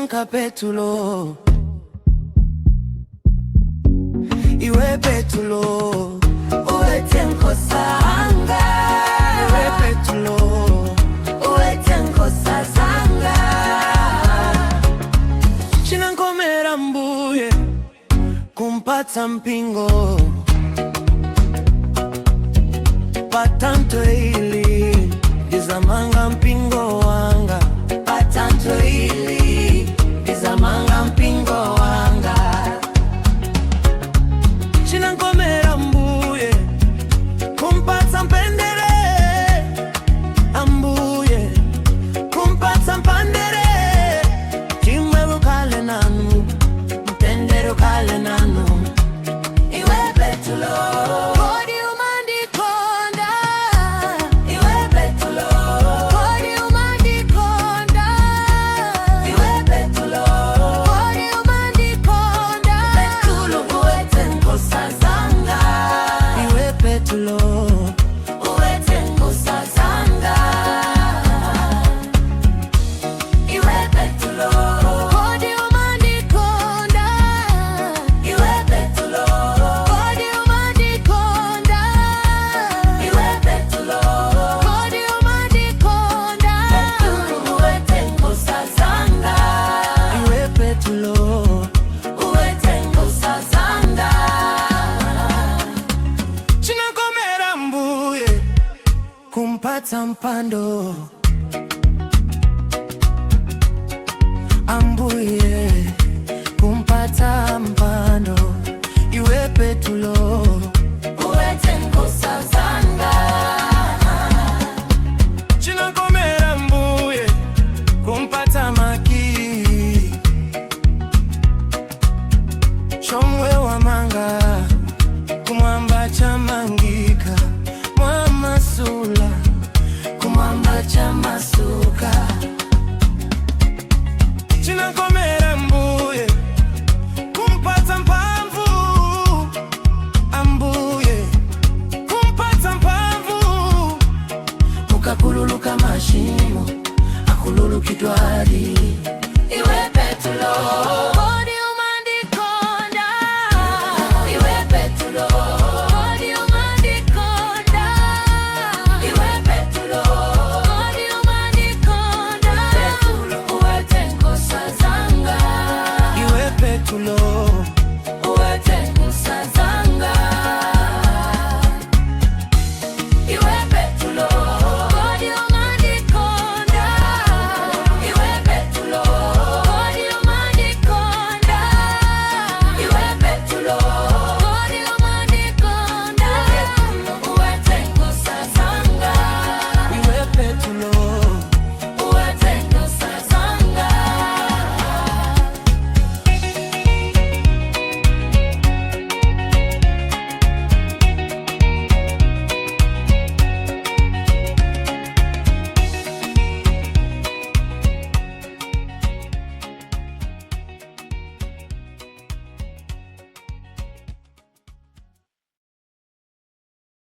Chanka Petulo, iwe Petulo, uwete nkosanga. Iwe Petulo, uwete nkosazanga. Chinankomera mbuye kumpata mpingo patanto ili dizamanga mpingo wanga. Patanto ili dizamanga mpingo wanga. Chinankomera mbuye kumpata mpendere ambuye kumpata mpandere. Chimwe ukale nanu mpendere ukale nanu. Iwe Petulo, kumpata mpando ambuye kumpata mpando. Iwe Petulo, uwete nkosazanga. Chinankomera mbuye kumpata maki shomwe wa manga kumwamba chamangika mwamasula kumwamba chamasuka. Chinankomera mbuye kumpata mpamvu ambuye kumpata mpamvu. Ukakululuka mashimo akululukidwali